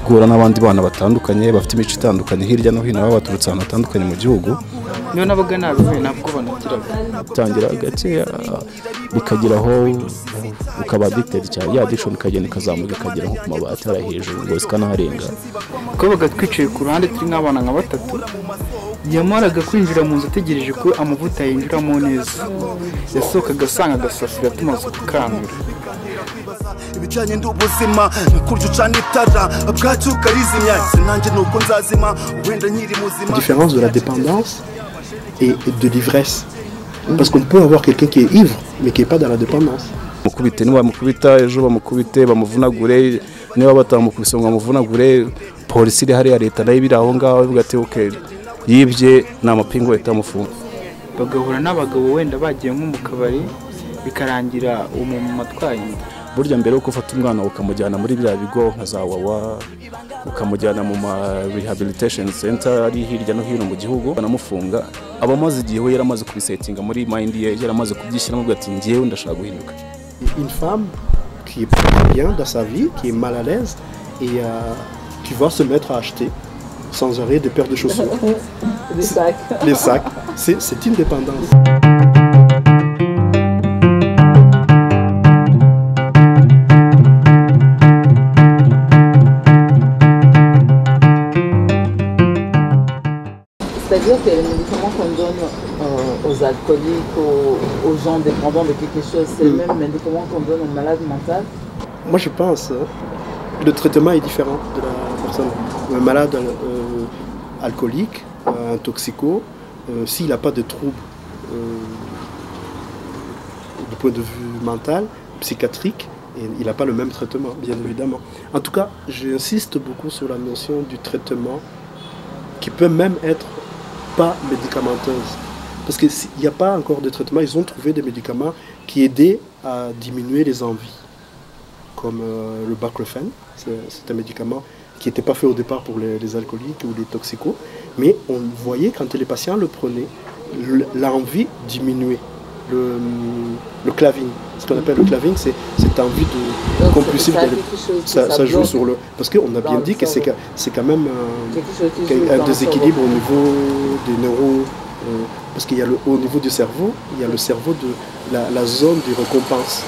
guhura n'abandi bana batandukanye bafite imico itandukanye hirya no hino baba baturutse ahantu hatandukanye mu gihugu. niyo nabaga nabivuye ntabwo banagiraga tangira gake bikagira aho ukaba addicted cyane, ya addiction ikagenda ikazamuka ikagera nko ku mabati ari hejuru ngo zikanaharenga. kuko bagatwicaye ku ruhande turi nk'abana nka batatu, yamaraga kwinjira mu nzu ategereje ko amavuta yinjiramo neza, yasohokaga asanga agasafuriya tumaze kukamira. ibijyanye n'ubuzima kurya ucana itara bwacu ukarizimya nanjye nuko nzazima wenda nkiri muzima. Différence de la dépendance et de l'ivresse, parce qu'on peut avoir quelqu'un qui est ivre mais qui est pas dans la dépendance. Mukubite niba bamukubita ejo bamukubite bamuvunagure, niba batamukubise ngo bamuvunagure, polisi iri hariya leta nayo ibiri aho ngaho ivuga ati okay yibye ni amapingu leta yamufunga. Bagahura n'abagabo wenda bagiye nko mu kabari bikarangira umumama atwaye inda. Burya mbere uko ufata umwana ukamujyana muri bya bigo nka za wawa ukamujyana mu ma rehabilitation center ari hirya no hino mu gihugu banamufunga, abamaze igihe we yaramaze kubisetinga muri mind ye, yaramaze kubyishyiramo ati ngiyewe ndashaka guhinduka. Une femme qui est pas bien dans sa vie, qui est mal à l'aise et qui va se mettre à acheter sans arrêt des paires de chaussures. Les sacs. Les sacs, c'est une dépendance. C'est-à-dire que les médicaments qu'on donne aux alcooliques, aux gens dépendants de quelque chose, c'est le même médicament qu'on donne aux malades mentaux? Moi je pense que le traitement est différent de la personne. Un malade alcoolique, un toxico, s'il n'a pas de troubles du point de vue mental, psychiatrique, il n'a pas le même traitement, bien évidemment. En tout cas, j'insiste beaucoup sur la notion du traitement qui peut même être pas médicamenteuse. Parce qu'il n'y a pas encore de traitement, ils ont trouvé des médicaments qui aidaient à diminuer les envies. Comme le baclofen, c'est un médicament qui n'était pas fait au départ pour les alcooliques ou les toxicos, mais on voyait quand les patients le prenaient, l'envie diminuait. Le claving, ce qu'on appelle le claving, c'est cette envie de compulsive. Ça joue sur le... Parce qu'on a bien dit que c'est quand même un déséquilibre au niveau des neurones. Parce qu'il y a au niveau du cerveau, il y a le cerveau de la zone de récompense.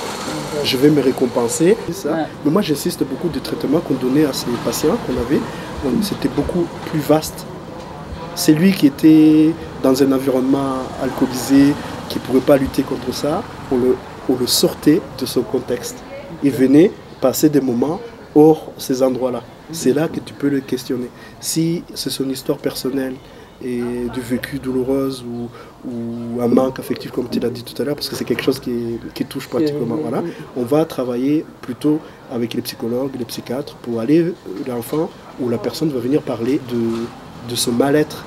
Je vais me récompenser. Ça. Ouais. Mais moi j'insiste beaucoup du traitement qu'on donnait à ces patients qu'on avait. C'était beaucoup plus vaste. C'est lui qui était dans un environnement alcoolisé, qui ne pouvait pas lutter contre ça, on le sortait de son contexte. Il venait passer des moments hors ces endroits-là. C'est là que tu peux le questionner. Si c'est son histoire personnelle et du vécu douloureuse ou un manque affectif comme tu l'as dit tout à l'heure, parce que c'est quelque chose qui touche pratiquement, voilà, on va travailler plutôt avec les psychologues, les psychiatres pour aller l'enfant ou la personne va venir parler de ce mal-être.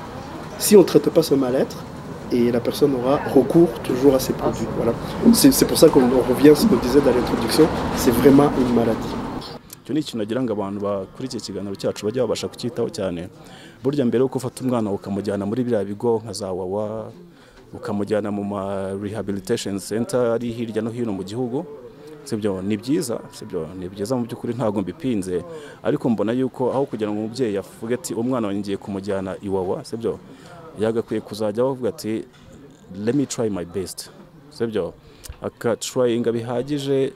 Si on ne traite pas ce mal-être, et la personne aura recours toujours à ces produits. Voilà. C'est pour ça qu'on revient à ce qu'on disait dans l'introduction, c'est vraiment une maladie. Icyo ni ikintu nagira ngo abantu bakuri iki kiganiro cyacu bajya babasha kucyitaho cyane. Burya mbere uko ufata umwana ukamujyana muri biriya bigo nka za wawa ukamujyana mu ma rehabilitation center ari hirya no hino mu gihugu, sibyo ni byiza, sibyo ni byiza mu by'ukuri ntago mbipinze, ariko mbona yuko aho kugira ngo umubyeyi avuge ati umwana wanjye kumujyana iwawa, sibyo yagakwiye kuzajya bavuga ati let me try my best, sibyo akatryinga bihagije,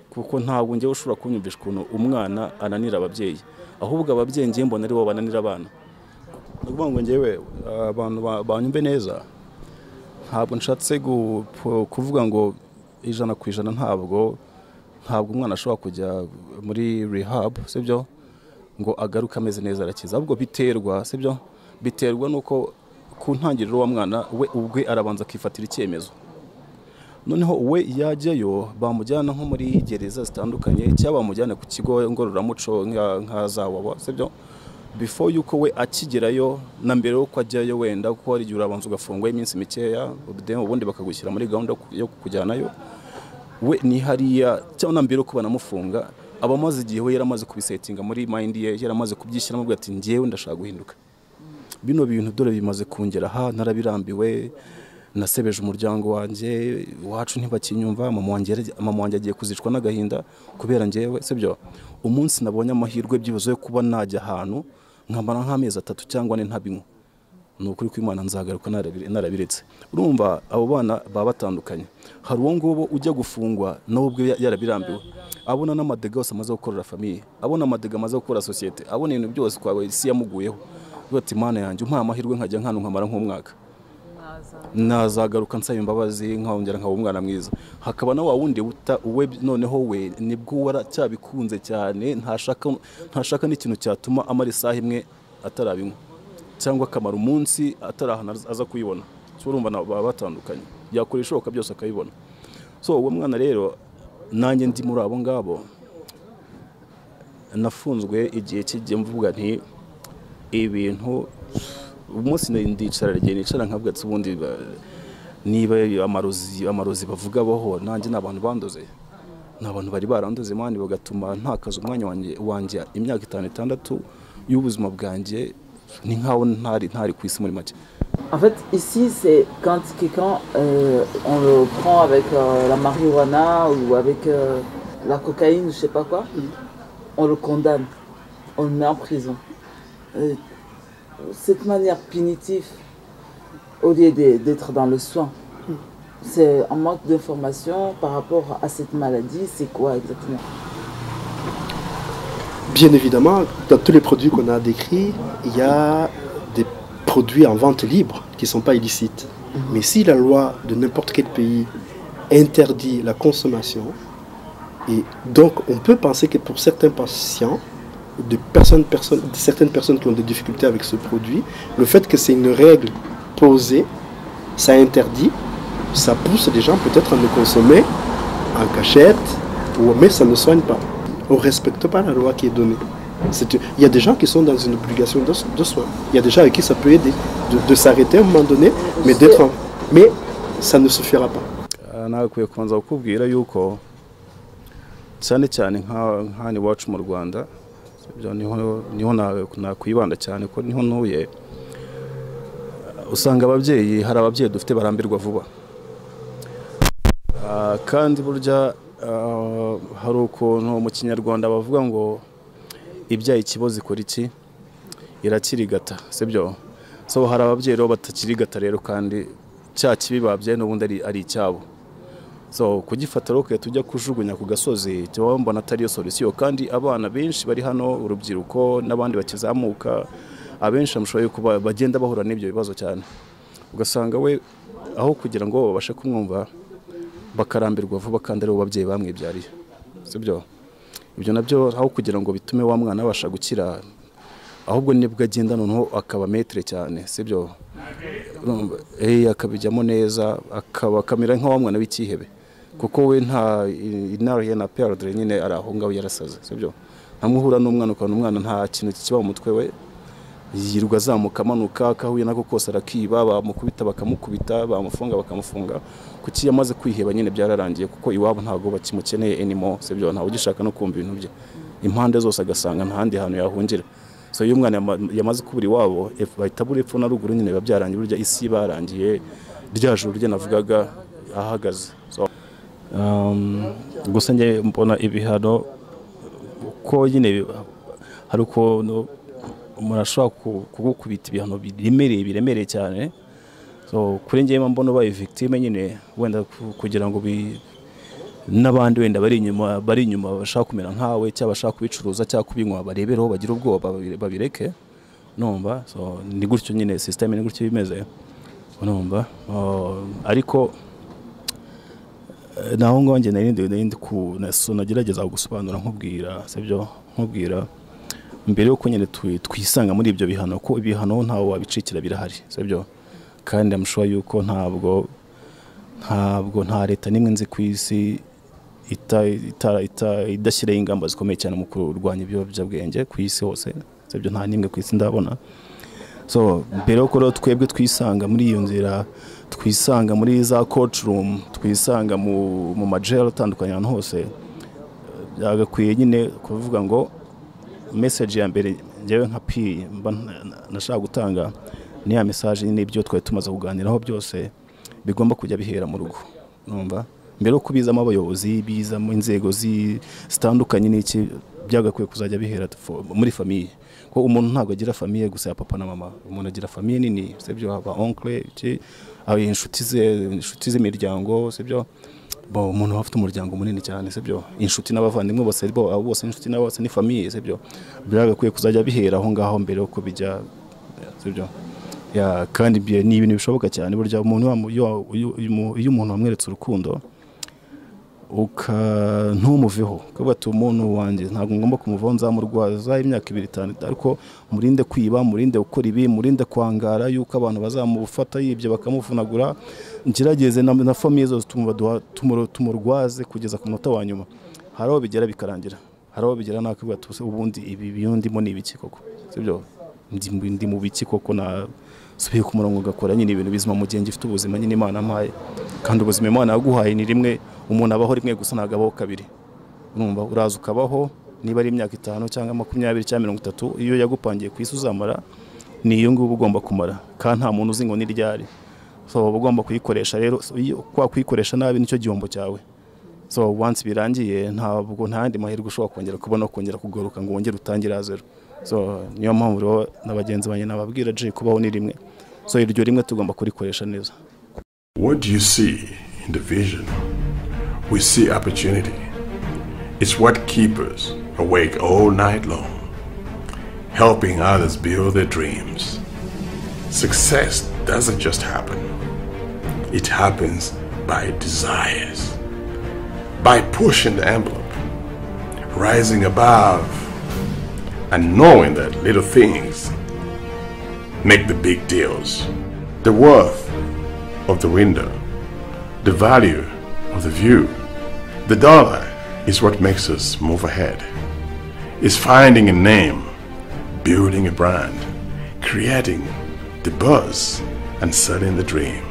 kuko ntabwo ngiye ushobora kunyumvisha ukuntu umwana ananira ababyeyi, ahubwo ababyeyi ngiye mbona ari bo bananira abana. Ndavuga ngo ngewe abantu banyumve neza, ntabwo nshatse kuvuga ngo 100% ntabwo umwana ashobora kujya muri rehab, sibyo ngo agaruke ameze neza arakiza, ahubwo biterwa, sibyo biterwa nuko ku ntangiriro wa mwana we ubwe arabanza akifatira icyemezo, noneho we yajyayo bamujyana nko muri gereza zitandukanye cyangwa bamujyana ku kigo ngororamuco nka za wawa, sibyo before yuko we akigerayo na mbere uko ajyayo wenda kuko ari gihe urabanza ugafungwa iminsi mikeya ubundi bakagushyira muri gahunda yo kujyanayo, we ni hariya cyangwa na mbere uko banamufunga abamaze igihe we yaramaze kubisetinga muri mind ye, yaramaze kubyishyiramo ati ngiyewe ndashaka guhinduka. Bino bintu dore bimaze kungera aha narabirambiwe, nasebeje umuryango wanjye iwacu ntibakinyumva, mama wanjye agiye kuzicwa n'agahinda kubera njyewe sibyo. Umunsi nabonye amahirwe byibuze yo kuba najya ahantu nkamara nk'amezi 3 cyangwa 4 ntabinywa, ni ukuri kw'Imana nzagaruka narabiretse. Urumva abo bana baba batandukanye, hari uwo ngubo ujya gufungwa nawe ubwe yarabirambiwe, abona n'amadega yose amaze gukorera famiye, abona amadega amaze gukora societe, abona ibintu byose kwawe isi yamuguyeho. Ati Mana yanjye umpa amahirwe nkajya nkano nkamara nk'umwaka, nazagaruka nsaba imbabazi nkongera nkaba umwana mwiza. Hakaba na wa wundi uwe noneho we nibwo waracyabikunze cyane, ntashaka n'ikintu cyatuma amara isaha imwe atarabinywa cyangwa akamara umunsi atarahana aza kuyibona. So urumva baba batandukanye, yakora ishoboka byose akayibona. So uwo mwana rero nanjye ndi muri abo ngabo, nafunzwe igihe kigiye mvuga nti ibintu umunsi ndicara nicara nkavuga ati ubundi niba amarozi bavuga boho nanjye n'abantu bandoze, n'abantu bari barandoze mani bagatuma ntakaza umwanya wanjye imyaka 5-6 y'ubuzima bwanjye, ni nkaho ntari ku isi muri make. En fait, ici, c'est quand quelqu'un, on le prend avec la marijuana ou avec la cocaïne, je sais pas quoi, on le condamne, on le met en prison. Cette manière punitive, au lieu d'être dans le soin, c'est un manque d'information par rapport à cette maladie. C'est quoi exactement? Bien évidemment, dans tous les produits qu'on a décrits, il y a des produits en vente libre qui ne sont pas illicites. Mais si la loi de n'importe quel pays interdit la consommation, et donc on peut penser que pour certains patients, certaines personnes qui ont des difficultés avec ce produit, le fait que c'est une règle posée, ça interdit, ça pousse les gens peut-être à le consommer en cachette, mais ça ne soigne pas. On ne respecte pas la loi qui est donnée. Il y a des gens qui sont dans une obligation de soins. Il y a des gens avec qui ça peut aider de s'arrêter à un moment donné, mais ça ne suffira pas. Nakwiye kubanza kukubwira yuko cyane cyane nk'ani wacu mu Rwanda, niho nakwibanda cyane ko niho ntuye, usanga ababyeyi hari ababyeyi dufite barambirwa vuba, kandi burya hari ukuntu mu Kinyarwanda bavuga ngo ibyaye ikibozi ikora iki, irakirigata sibyo. So hari ababyeyi rero batakirigata rero, kandi cya kibi babyaye n'ubundi ari icyabo. So kugifata rero tujya kujugunya ku gasozi, cyo mbona atari yo solution. Kandi abana benshi bari hano, urubyiruko n'abandi bakizamuka, abenshi amushoboye kuba bagenda bahura n'ibyo bibazo cyane, ugasanga we aho kugira ngo babashe kumwumva bakarambirwa vuba, kandi ari ababyeyi bamwibyariye sibyo. Ibyo nabyo aho kugira ngo bitume wa mwana abasha gukira, ahubwo nibwo agenda noneho akaba metre cyane sibyo. Akabijyamo neza, akamera nka wa mwana w'ikihebe, kuko we nta inariye na perdre nyine araho ngaho yarasaze sibyo. Ntamuhura n'umwana, ukabona umwana nta kintu kiba mu mutwe we, yirirwa azamuka amanuka, akahuye nako kose arakiba, bamukubita bakamukubita, bamufunga bakamufunga, kuki yamaze kwiheba nyine byararangiye, kuko iwabo ntago bakimukeneye anymore sibyo. Ntawe ugishaka no kumva ibintu bye, impande zose agasanga ntahandi hantu yahungira. So iyo umwana yamaze kubura iwabo, bahita buri epfo na ruguru nyine babyarangiye, burya isi barangiye rya juru rye navugaga ahagaze. So gusa nge mbona ibihano ko nyine hari uko murashobora kugukubita ibihano biremereye cyane. So kuri ngewe mbona ubaye victime nyine, wenda kugira ngo n'abandi wenda bari inyuma bashaka kumera nkawe, cyangwa bashaka kubicuruza cyangwa kubinywa, barebereho bagira ubwoba babireke numva. So ni gutyo nyine system ni gutyo bimeze numva. Ariko naho ngo nge narindi nagerageza gusobanura nkubwira sibyo, nkubwira mbere yuko nyine twisanga muri ibyo bihano, ko ibihano ntawe wabicikira birahari sibyo. Kandi amushoba yuko ntabwo nta leta nimwe nzi ku isi idashyiraho ingamba zikomeye cyane mu kurwanya ibiyobyabwenge ku isi hose sibyo. Nta nimwe ku isi ndabona. So mbere yuko twebwe twisanga muri iyo nzira, twisanga muri za court room, twisanga mu majel atandukanye ahantu hose, byagakwiye nyine kuvuga ngo message ya mbere njyewe nka nashaka gutanga ni ya message nyine ibyo twari tumaze kuganiraho byose, bigomba kujya bihera mu rugo numva mbere yo kubizamo abayobozi bizamo inzego zitandukanye n'iki byagakwiye kuzajya bihera muri famiye ko umuntu ntabwo agira famiye gusa ya papa na mama umuntu agira famiye nini sebyo aba oncle aba inshuti z'imiryango sebyo umuntu afite umuryango munini cyane sebyo inshuti n'abavandimwe bose inshuti n'abo bose ni famiye sebyo byagakwiye kuzajya bihera aho ngaho mbere yo kubijya sebyo ya kandi ni ibintu bishoboka cyane burya umuntu iyo umuntu wamweretse urukundo ntumuveho kuvuga ati umuntu wanjye ntabwo ngomba kumuvaho nzamurwaza imyaka 2-5 ariko murinde kwiba murinde gukora ibi murinde kwangara yuko abantu bazamufata yibye bakamuvunagura ngerageze na famille zose tumurwaze kugeza ku munota wa nyuma haraho bigera bikarangira haraho bigera nakavuga ati ubundi ibi biyundimo ni ibiki koko sibyo ndi mu biki koko na subiye ku murongo gakora nyine ibintu bizima mu gihe ngifite ubuzima nyine Imana mpaye kandi ubuzima Imana yaguhaye ni rimwe umuntu abaho rimwe gusa nagabaho kabiri urumva uraza ukabaho niba ari imyaka 5 cyangwa 20 cyangwa 30 iyo yagupangiye ku isi uzamara ni iyo ngubu ugomba kumara kandi nta muntu uzi ngo ni ryari so ugomba kuyikoresha rero kwa kuyikoresha nabi nicyo gihombo cyawe so once birangiye ntabwo ntandi mahirwe ushobora kongera kubona kongera kugaruka ngo wongere utangire azero so niyo mpamvu rero n'abagenzi banye nababwira je kubaho ni rimwe so iryo rimwe tugomba kurikoresha neza. What do you see in the vision? We see opportunity. It's what keeps us awake all night long, helping others build their dreams. Success doesn't just happen. It happens by desires, by pushing the envelope, rising above, and knowing that little things make the big deals. The worth of the window, the value of the view. The dollar is what makes us move ahead. It's finding a name, building a brand, creating the buzz, and selling the dream.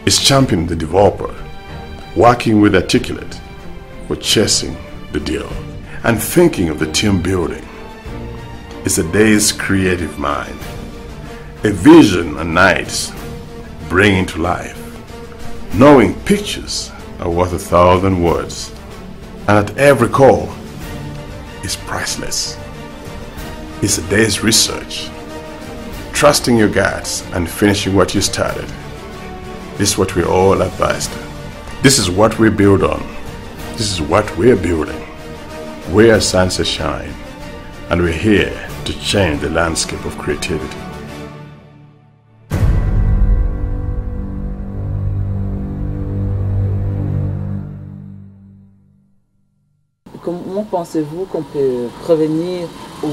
It's championing the developer, working with articulate, or chasing the deal, and thinking of the team building. It's a day's creative mind, a vision and nights bringing to life, knowing pictures are worth 1,000 words, and at every call is priceless. It's a day's research, trusting your guts and finishing what you started. This is what we all advised. This is what we build on. This is what we're building. We are Sunset Shine, and we're here to change the landscape of creativity. Comment pensez-vous qu'on peut prévenir ou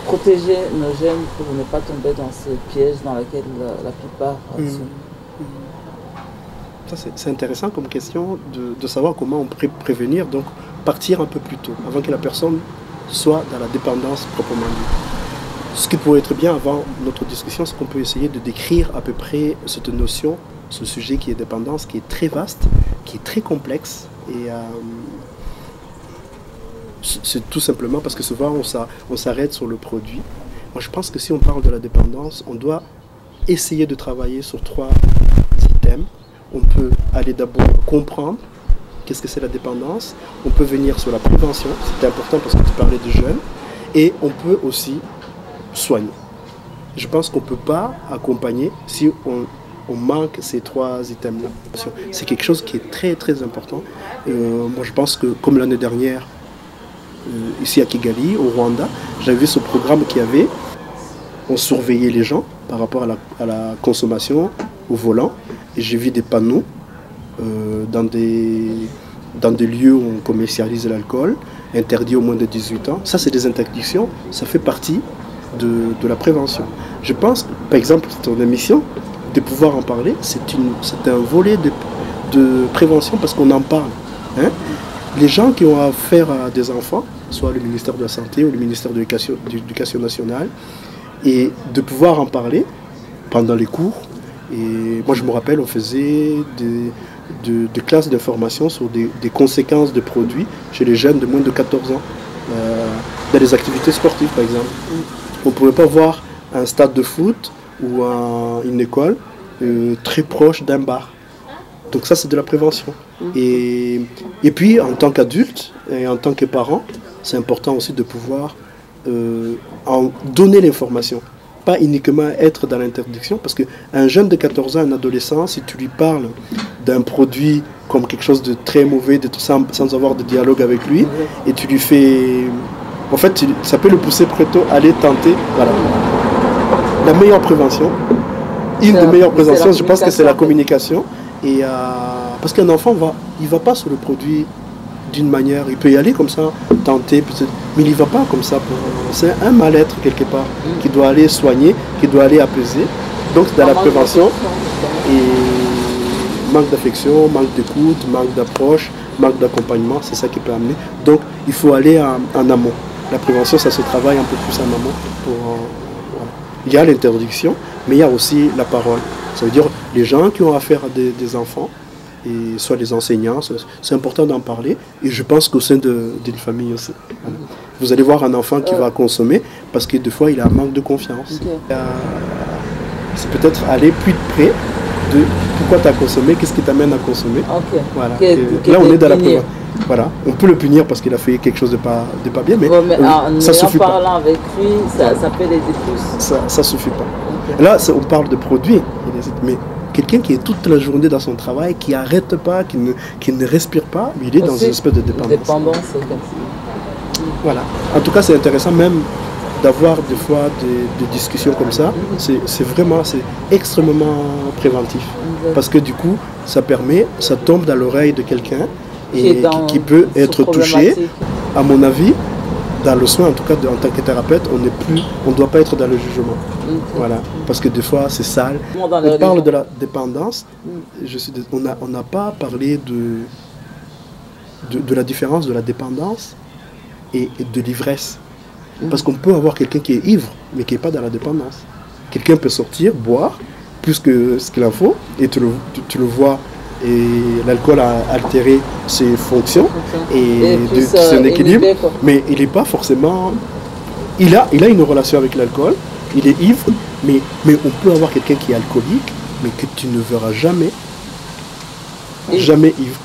protéger nos jeunes pour ne pas tomber dans ces pièges dans lesquels la plupart sont? C'est intéressant comme question de savoir comment on peut prévenir, donc partir un peu plus tôt, avant que la personne soit dans la dépendance proprement dite. Ce qui pourrait être bien avant notre discussion, c'est qu'on peut essayer de décrire à peu près cette notion, ce sujet qui est dépendance, qui est très vaste, qui est très complexe. Et c'est tout simplement parce que souvent on s'arrête sur le produit. Moi je pense que si on parle de la dépendance, on doit essayer de travailler sur 3 items. On peut aller d'abord comprendre qu'est-ce que c'est la dépendance. On peut venir sur la prévention, c'est important parce que tu parlais de jeunes. Et on peut aussi soigner. Je pense qu'on ne peut pas accompagner si on manque ces 3 items-là. C'est quelque chose qui est très très important. Moi je pense que comme l'année dernière, ici à Kigali, au Rwanda, j'avais vu ce programme qu'il y avait. On surveillait les gens par rapport à la consommation au volant. Et j'ai vu des panneaux dans des lieux où on commercialise l'alcool, interdit aux moins de 18 ans. Ça, c'est des interdictions, ça fait partie de la prévention. Je pense, par exemple, ton émission, de pouvoir en parler, c'est un volet de prévention parce qu'on en parle. Hein? Les gens qui ont affaire à des enfants, soit le ministère de la Santé ou le ministère de l'Éducation nationale, et de pouvoir en parler pendant les cours. Et moi je me rappelle, on faisait des classes d'information sur des conséquences de produits chez les jeunes de moins de 14 ans, dans les activités sportives par exemple. On ne pouvait pas voir un stade de foot ou une école très proche d'un bar. Donc ça, c'est de la prévention. Et puis, en tant qu'adulte et en tant que parent, c'est important aussi de pouvoir en donner l'information. Pas uniquement être dans l'interdiction, parce qu'un jeune de 14 ans, un adolescent, si tu lui parles d'un produit comme quelque chose de très mauvais, sans avoir de dialogue avec lui, et tu lui fais... En fait, ça peut le pousser plutôt à aller tenter. Voilà. La meilleure prévention, une des meilleures préventions, je pense que c'est la communication. Et parce qu'un enfant il va pas sur le produit d'une manière, il peut y aller comme ça, tenter, mais il ne va pas comme ça. C'est un mal-être quelque part qui doit aller soigner, qui doit aller apaiser. Donc dans la prévention, et manque d'affection, manque d'écoute, manque d'approche, manque d'accompagnement, c'est ça qui peut amener. Donc il faut aller en amont. La prévention, ça se travaille un peu plus en amont. Voilà. Il y a l'interdiction, mais il y a aussi la parole. Ça veut dire les gens qui ont affaire à des enfants, et soit les enseignants, c'est important d'en parler. Et je pense qu'au sein d'une famille aussi. Voilà. Vous allez voir un enfant qui va consommer parce que des fois il a un manque de confiance. Okay. C'est peut-être aller plus près de pourquoi tu as consommé, qu'est-ce qui t'amène à consommer. Okay. Voilà. Là on est dans la prévention. Voilà, on peut le punir parce qu'il a fait quelque chose de pas bien, mais, ça suffit pas. En parlant avec lui, ça peut l'aider plus. Ça suffit pas. Okay. Là, on parle de produits, mais quelqu'un qui est toute la journée dans son travail, qui n'arrête pas, qui ne respire pas, il est dans une espèce de dépendance. Voilà. En tout cas, c'est intéressant même d'avoir des fois des discussions comme ça. C'est extrêmement préventif. Parce que du coup, ça tombe dans l'oreille de quelqu'un et qui peut être touché. À mon avis, dans le soin, en tout cas en tant que thérapeute, on ne doit pas être dans le jugement. Voilà, parce que des fois c'est sale. On parle de la dépendance. On n'a pas parlé de la différence de la dépendance et de l'ivresse. Parce qu'on peut avoir quelqu'un qui est ivre, mais qui n'est pas dans la dépendance. Quelqu'un peut sortir, boire, plus que ce qu'il en faut, et tu le vois. Et l'alcool a altéré ses fonctions et son équilibre, mais il n'est pas forcément... Il a une relation avec l'alcool, il est ivre, mais on peut avoir quelqu'un qui est alcoolique, mais que tu ne verras jamais ivre.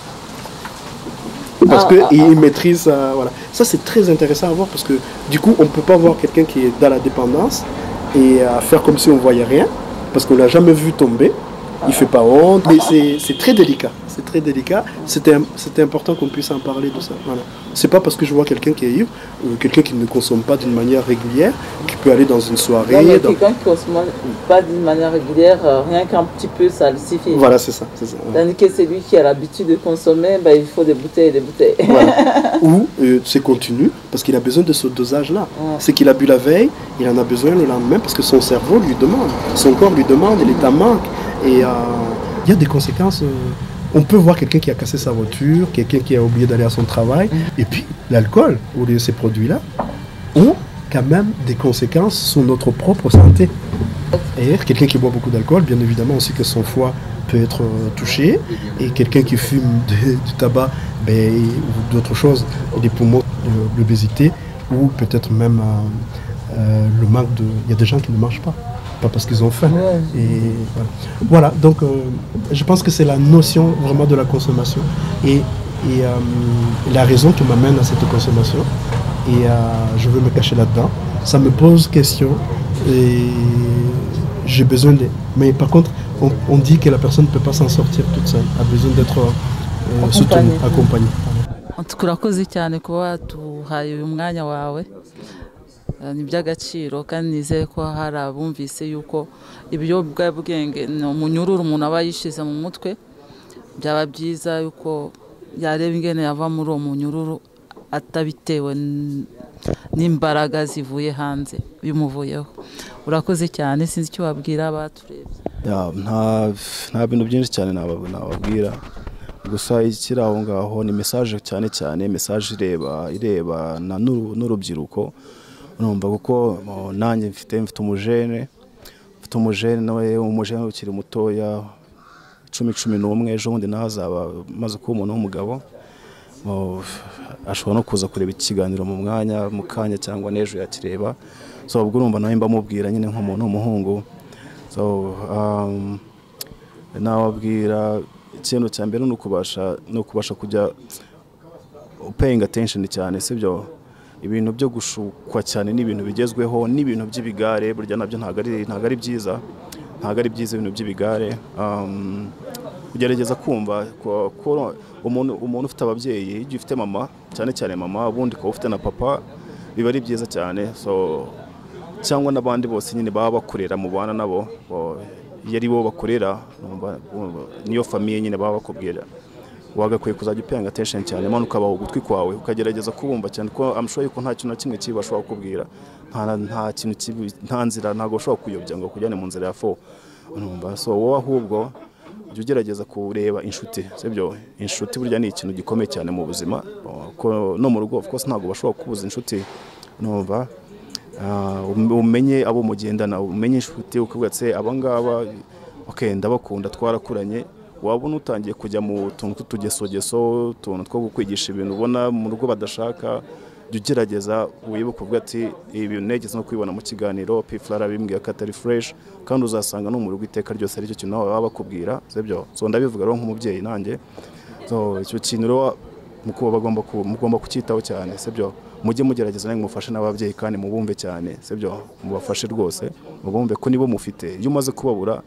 Parce qu'il maîtrise... voilà. Ça, c'est très intéressant à voir, parce que du coup, on ne peut pas voir quelqu'un qui est dans la dépendance et faire comme si on ne voyait rien, parce qu'on ne l'a jamais vu tomber. Il ne fait pas honte, mais c'est très délicat. C'est très délicat. C'était important qu'on puisse en parler de ça. Voilà. C'est pas parce que je vois quelqu'un qui est ivre, quelqu'un qui ne consomme pas d'une manière régulière, qui peut aller dans une soirée. Non, mais quelqu'un qui ne consomme pas d'une manière régulière, rien qu'un petit peu, ça le suffit. Voilà, c'est ça. Tandis que celui qui a l'habitude de consommer, il faut des bouteilles et des bouteilles. Voilà. Ou c'est continu, parce qu'il a besoin de ce dosage-là. Ouais. C'est qu'il a bu la veille, il en a besoin le lendemain, parce que son cerveau lui demande, son corps lui demande, il est en manque. Et il y a des conséquences. On peut voir quelqu'un qui a cassé sa voiture, quelqu'un qui a oublié d'aller à son travail. Et puis l'alcool ou ces produits-là ont quand même des conséquences sur notre propre santé. Et quelqu'un qui boit beaucoup d'alcool, bien évidemment aussi que son foie peut être touché. Et quelqu'un qui fume du tabac ou d'autres choses, des poumons, de l'obésité ou peut-être même le manque de... Il y a des gens qui ne marchent pas parce qu'ils ont faim. Ouais. Et voilà, donc je pense que c'est la notion vraiment de la consommation et la raison qui m'amène à cette consommation. Et je veux me cacher là-dedans. Ça me pose question et j'ai besoin de... Mais par contre, on dit que la personne ne peut pas s'en sortir toute seule, a besoin d'être soutenue, accompagnée. Turakoze cyane kuba tuhaye uyu mwanya wawe. Ni by'agaciro kandi nizeye ko hari abumvise yuko ibiyobyabwenge ni umunyururu umuntu aba yishize mu mutwe, byaba byiza yuko yareba ingene yava muri uwo munyururu atabitewe n'imbaraga zivuye hanze bimuvuyeho. Urakoze cyane, sinzi icyo wabwira abaturebye. Nta bintu byinshi cyane nababwira, gusa ikiri aho ngaho ni message cyane message ireba n'urubyiruko. Numva kuko nanjye mfite umujene nawe umujene ukiri mutoya 11 ejo bundi nazaba maze kuba umuntu w'umugabo, ashobora no kuza kureba ikiganiro mu kanya cyangwa n'ejo yakireba. So ubwo urumva nawe mbamubwira nyine nk'umuntu w'umuhungu. So nababwira ikintu cya mbere ni ukubasha kujya paying attention cyane, sibyo ibintu byo gushukwa cyane n'ibintu bigezweho n'ibintu by'ibigare, burya nabyo ntago ari byiza, ibintu by'ibigare. Ugerageza kumva ko umuntu ufite ababyeyi, igihe ufite mama cyane mama, ubundi ko ufite na papa, biba ari byiza cyane. So cyangwa n'abandi bose nyine baba bakurera mu bana nabo, yari bo bakorera, niyo famille nyine baba bakubwira, wagakwiye kuzajya paying attention cyane, manuka ukabaho ugutwi kwawe ukagerageza kubumva cyane, ko I'm sure yuko nta kintu na kimwe kibi bashobora kukubwira, nta kintu kibi, nta nzira ntago ushobora kuyobya ngo kujyane mu nzira ya fo. So wowe ahubwo ujye ugerageza kureba inshuti, sibyo inshuti burya ni ikintu gikomeye cyane mu buzima, ko no mu rugo of course ntago bashobora kubuza inshuti. Numva umenye abo mugendana, umenye inshuti, ukavugatse abangaba okay ndabakunda twarakuranye, wabona utangiye kujya mu tuntu tutugesogeso, tuntu two gukwigisha ibintu ubona mu rugo badashaka, ugerageza wibuka kuvuga ati ibi negeze no kwibona mu kiganiro Pfla bimbwiye ko atari fresh, kandi uzasanga no mu rugo iteka ryose ari cyo kintu nawe baba bakubwira, sibyo. So ndabivuga rero nk'umubyeyi nanjye, so icyo kintu rero mukuba mugomba kucyitaho cyane, sibyo. Mujye mugerageza nange mufashe n'ababyeyi kandi mubumve cyane, sibyo, mubafashe rwose, mubumve ko nibo mufite. Iyo umaze kubabura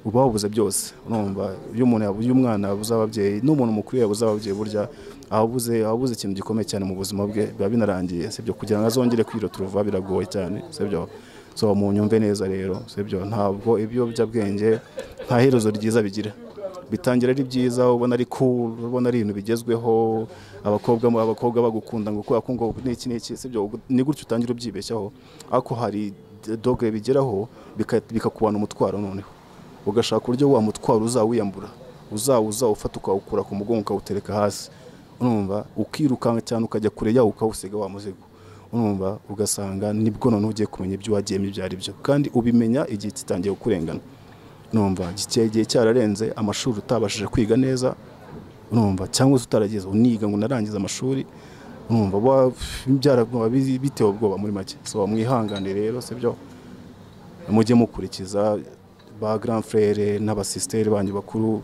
uba wabuze byose. Urumva iyo umuntu yabuye umwana abuze ababyeyi, n'umuntu mukuru yabuze ababyeyi, burya abuze ikintu gikomeye cyane mu buzima bwe, biba binarangiye, sibyo. Kugira ngo azongere kwiroturuva biragoye cyane, sibyo. So munyumve neza rero, sibyo, ntabwo ibiyobyabwenge nta herezo ryiza bigira. Bitangira ari byiza, ubona ari cool, ubona ari ibintu bigezweho, abakobwa bagukunda ngo kwa ngo n'iki, sibyo. Ni gutyo utangira ubyibeshyaho, ako hari dogre bigeraho bikakubana umutwaro, noneho ugashaka uburyo wa mutwaro uzawiyambura, ufata ukawukura ku mugongo ukawutereka hasi, urumva, ukirukanka cyane ukajya kure yawo ukawusiga wa muzigo, urumva, ugasanga nibwo none ugiye kumenya ibyo wagiyemo ibyo ari byo, kandi ubimenya igihe kitangiye kukurengana. Urumva igihe cyararenze, amashuri utabashije kwiga neza, urumva, cyangwa utaragize uniga ngo narangiza amashuri, urumva bitewe ubwoba muri make. So mwihangane rero, sibyo, mujye mukurikiza ba grand frère n'abasisteri banyu bakuru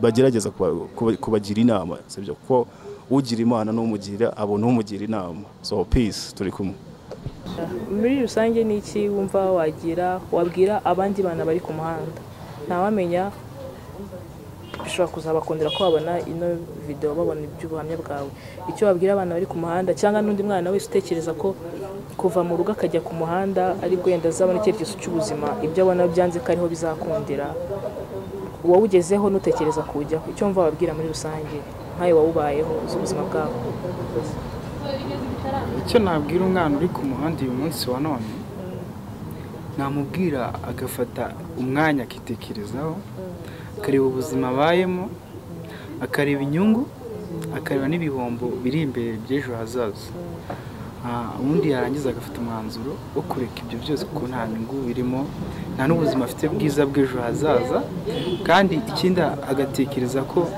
bagerageza kubagira inama, sibyo, ko ugira imana n'umugira abo n'umugira inama. So peace, turi kumwe. Muri rusange ni iki wumva wabwira abandi bana bari ku muhanda? Ntawamenya bishobora kuzabakundira ko babona ino video, babona iby'ubuhamya bwawe. Icyo wabwira abana bari ku muhanda, cyangwa n'undi mwana wese utekereza ko kuva mu rugo akajya ku muhanda ari gwenda azabona icyerekezo cy'ubuzima, ibyo abona byanze ko ariho bizakundira, wowe ugezeho nutekereza kujyaho, icyo mva wabwira muri rusange nkaye wawubayeho ubuzima bwawe? Icyo nabwira umwana uri ku muhanda uyu munsi wa none, namubwira agafata umwanya akitekerezaho, akareba ubuzima abayemo, akareba inyungu, akareba n'ibihombo biri imbere by'ejo hazaza. Ubundi yarangiza agafata umwanzuro wo kureka ibyo byose kuko nta nyungu birimo, nta n'ubuzima afite bwiza bw'ejo hazaza, kandi ikindi agatekereza ko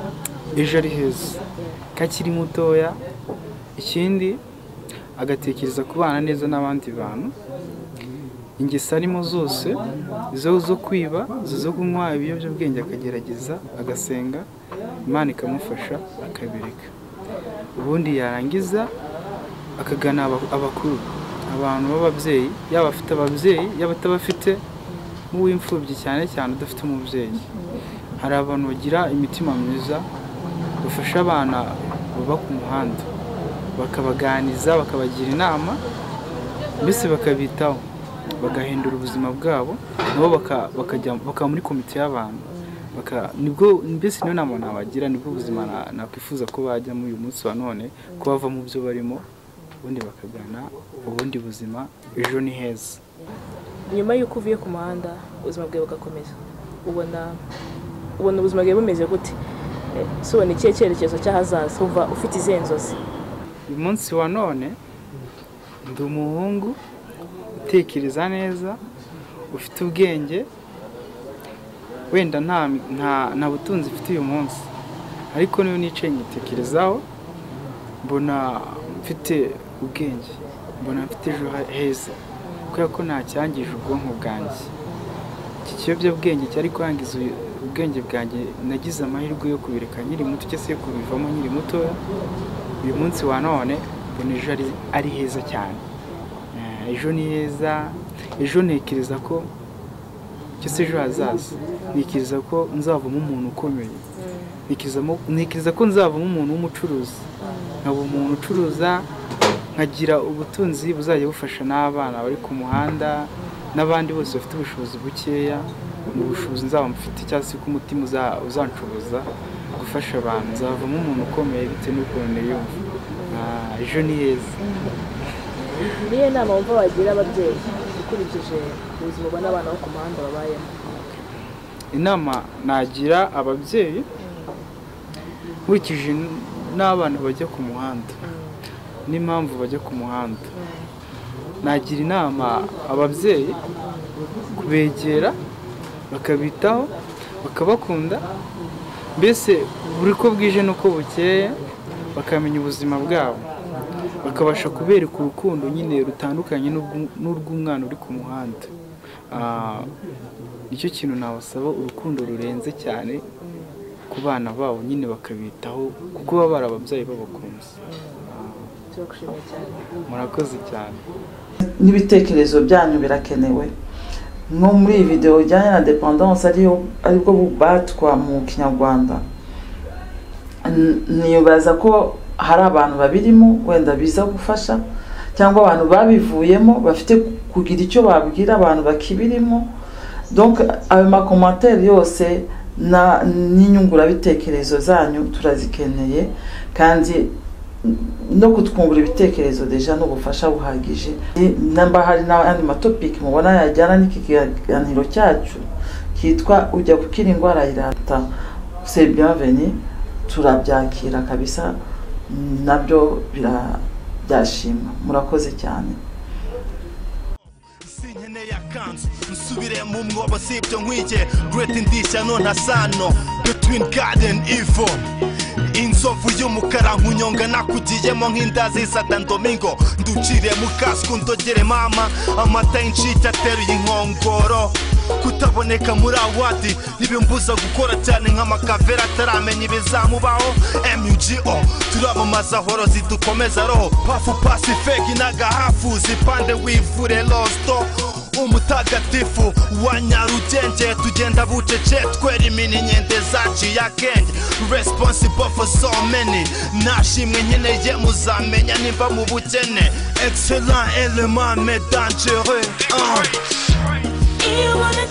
ejo ari heza kakiri mutoya. Ikindi agatekereza kubana neza n'abandi bantu, ingeso arimo zose zo kwiba, zo kunywa ibiyobyabwenge akagerageza, agasenga, Imana ikamufasha akabireka. Ubundi yarangiza akagana abakuru, abantu b'ababyeyi, yaba afite ababyeyi yaba atabafite, nk'uw'imfubyi cyane udafite umubyeyi. Hari abantu bagira imitima myiza, bafasha abana baba ku muhanda, bakabaganiza, bakabagira inama, mbese bakabitaho, bagahindura ubuzima bwabo, nabo bakaba muri komite y'abantu, nibwo mbese niyo nama nabagira, nibwo ubuzima nakwifuza ko bajya muri uyu munsi wa none, ko bava mu byo barimo, ubundi bakagana ubundi buzima, ejo ni heza. Nyuma y'uko uvuye ku muhanda ubuzima bwawe bugakomeza, ubona ubuzima bwawe bumeze gute? Ubona ikihe cyerekezo cy'ahazaza, uva ufite izihe nzozi? Uyu munsi wa none ndi umuhungu utekereza neza, ufite ubwenge, wenda nta butunzi mfite uyu munsi, ariko niyo nicaye ngitekerezaho, mbona mfite ubwenge, mbona mfite ejo heza, kubera ko nta cyangije ubwonko bwanjye. iki kiyobyabwenge cyari kwangiza ubwenge bwanjye nagize amahirwe yo kubireka nkiri muto cyangwa se yo kubivamo nkiri muto. Uyu munsi wa none mbona ejo ari heza cyane. Ejo ni heza, ejo ntekereza ko cyose ejo hazaza ntekereza ko nzavamo umuntu ukomeye, ntekereza ko nzavamo umuntu w'umucuruzi, nkaba umuntu ucuruza nkagira ubutunzi buzajya bufasha n'abana bari ku muhanda n'abandi bose bafite ubushobozi bukeya. Mu bushobozi nzaba mfite cyangwa se ko umutima uzanshoboza gufasha abantu, nzavamo umuntu ukomeye bitewe n'ukuntu niyumva. Ejo ni heza. Niyo nama wumva wagira ababyeyi ukurikije ubuzima ubona abana bo ku muhanda babayemo? Inama nagira ababyeyi nkurikije n'abana bajya ku muhanda n'impamvu bajya ku muhanda, nagira inama ababyeyi kubegera bakabitaho bakabakunda, mbese buri ko bwije n'uko bukeye bakamenya ubuzima bwabo, bakabasha kubereka urukundo nyine rutandukanye n'urw'umwana uri ku muhanda. Nicyo kintu nabasaba, urukundo rurenze cyane ku bana babo nyine bakabitaho kuko baba bari ababyeyi babakunze. Turagushimiye cyane. Murakoze cyane. N'ibitekerezo byanyu birakenewe. Nko muri iyi video ijyanye na dependance aribwo batwa mu Kinyarwanda, nibaza ko hari abantu babirimo wenda biza gufasha, cyangwa abantu babivuyemo bafite kugira icyo babwira abantu bakibirimo. Donc ayo makomantere yose n'inyungurabitekerezo zanyu turazikeneye, kandi no kutwungura ibitekerezo deja n'ubufasha buhagije. Namba hari n'andi matopiki mubona yajyana n'iki kiganiro cyacu kitwa ujya gukira indwara irata, c'est bienvenu, turabyakira kabisa, nabyo byashima. Murakoze cyane. Nsubire mu mwobo sibyo nkwige great indishya none asano between God and evil. Inzovu y'umukara nkunyonga nakugiyemo nk'indazi Satan Domingo, nducire mu kasku ndogere mama, amata y'inshike ateruye inkongoro, kutaboneka muri awadi ntibimbuza gukora cyane nk'amakavera ataramenya ibizamubaho. MUGO turamamaza horo zidukomeza roho, pafu pasifegi n'agahafu zipande wivure losto, umutagatifu wa Nyarugenge tugenda bucece twera imini nyende zaciye akenge, responsible for so many, nashimwe nkeneye muzamenya nimba mu bukene, excellent element mais dangereux. You wanna